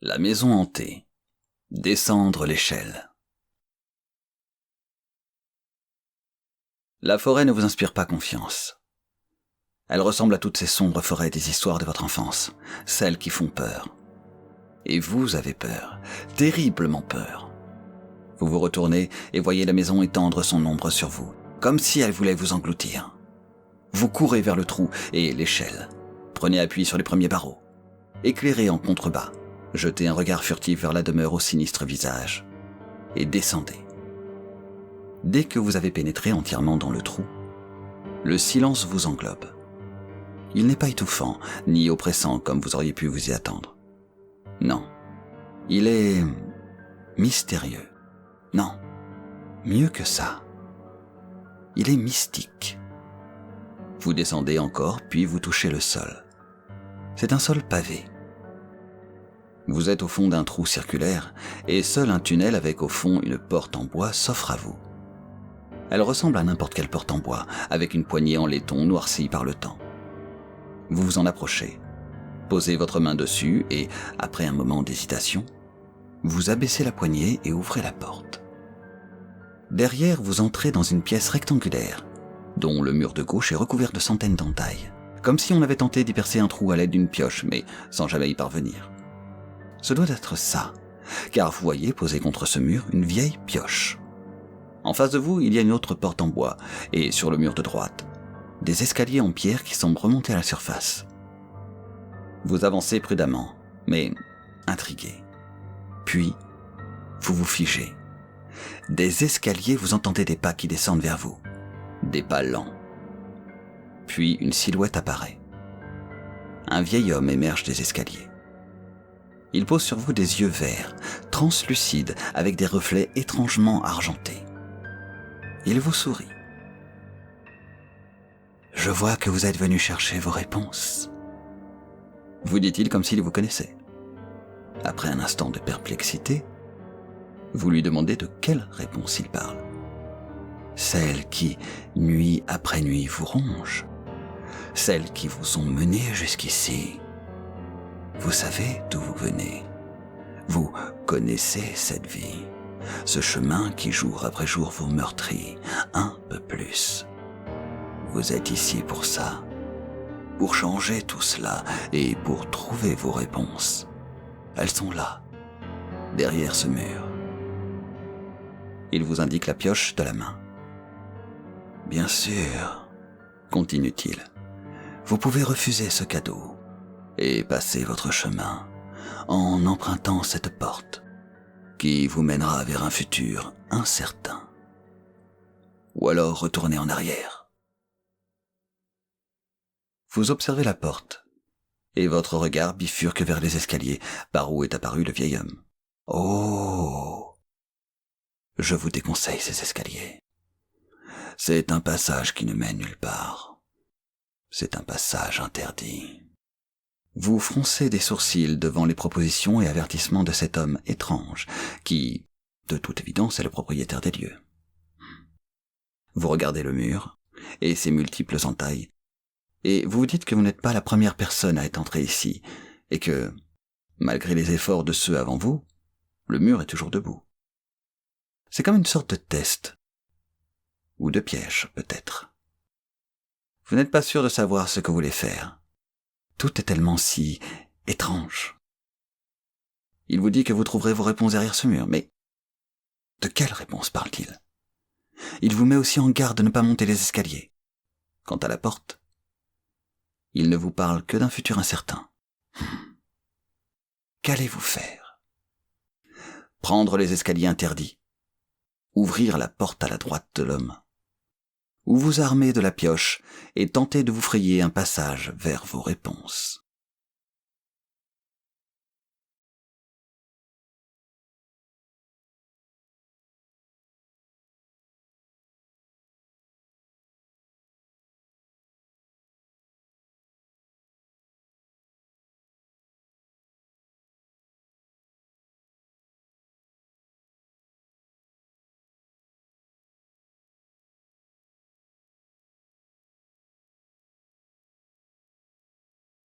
La maison hantée. Descendre l'échelle. La forêt ne vous inspire pas confiance. Elle ressemble à toutes ces sombres forêts des histoires de votre enfance, celles qui font peur. Et vous avez peur, terriblement peur. Vous vous retournez et voyez la maison étendre son ombre sur vous, comme si elle voulait vous engloutir. Vous courez vers le trou et l'échelle. Prenez appui sur les premiers barreaux. Éclairez en contrebas. Jetez un regard furtif vers la demeure au sinistre visage. Et descendez. Dès que vous avez pénétré entièrement dans le trou, le silence vous englobe. Il n'est pas étouffant, ni oppressant comme vous auriez pu vous y attendre. Non, il est mystérieux. Non, mieux que ça. Il est mystique. Vous descendez encore, puis vous touchez le sol. C'est un sol pavé. Vous êtes au fond d'un trou circulaire, et seul un tunnel avec au fond une porte en bois s'offre à vous. Elle ressemble à n'importe quelle porte en bois, avec une poignée en laiton noircie par le temps. Vous vous en approchez, posez votre main dessus et, après un moment d'hésitation, vous abaissez la poignée et ouvrez la porte. Derrière, vous entrez dans une pièce rectangulaire, dont le mur de gauche est recouvert de centaines d'entailles, comme si on avait tenté d'y percer un trou à l'aide d'une pioche, mais sans jamais y parvenir. Ce doit être ça, car vous voyez posée contre ce mur une vieille pioche. En face de vous, il y a une autre porte en bois, et sur le mur de droite, des escaliers en pierre qui semblent remonter à la surface. Vous avancez prudemment, mais intrigué. Puis, vous vous figez. Des escaliers, vous entendez des pas qui descendent vers vous. Des pas lents. Puis une silhouette apparaît. Un vieil homme émerge des escaliers. Il pose sur vous des yeux verts, translucides, avec des reflets étrangement argentés. Il vous sourit. « Je vois que vous êtes venu chercher vos réponses. » vous dit-il comme s'il vous connaissait. Après un instant de perplexité, vous lui demandez de quelle réponse il parle. Celles qui, nuit après nuit, vous rongent. Celles qui vous ont mené jusqu'ici. Vous savez d'où vous venez. Vous connaissez cette vie. Ce chemin qui jour après jour vous meurtrit un peu plus. Vous êtes ici pour ça. Pour changer tout cela et pour trouver vos réponses. Elles sont là, derrière ce mur. Il vous indique la pioche de la main. Bien sûr, continue-t-il, vous pouvez refuser ce cadeau et passer votre chemin en empruntant cette porte qui vous mènera vers un futur incertain. Ou alors retourner en arrière. Vous observez la porte, et votre regard bifurque vers les escaliers par où est apparu le vieil homme. Oh! Je vous déconseille ces escaliers. C'est un passage qui ne mène nulle part. C'est un passage interdit. Vous froncez des sourcils devant les propositions et avertissements de cet homme étrange, qui, de toute évidence, est le propriétaire des lieux. Vous regardez le mur, et ses multiples entailles, et vous vous dites que vous n'êtes pas la première personne à être entrée ici, et que, malgré les efforts de ceux avant vous, le mur est toujours debout. C'est comme une sorte de test, ou de piège, peut-être. Vous n'êtes pas sûr de savoir ce que vous voulez faire. Tout est tellement si étrange. Il vous dit que vous trouverez vos réponses derrière ce mur, mais de quelle réponse parle-t-il ? Il vous met aussi en garde de ne pas monter les escaliers. Quant à la porte, il ne vous parle que d'un futur incertain. Qu'allez-vous faire ? Prendre les escaliers interdits, ouvrir la porte à la droite de l'homme, ou vous armer de la pioche et tenter de vous frayer un passage vers vos réponses.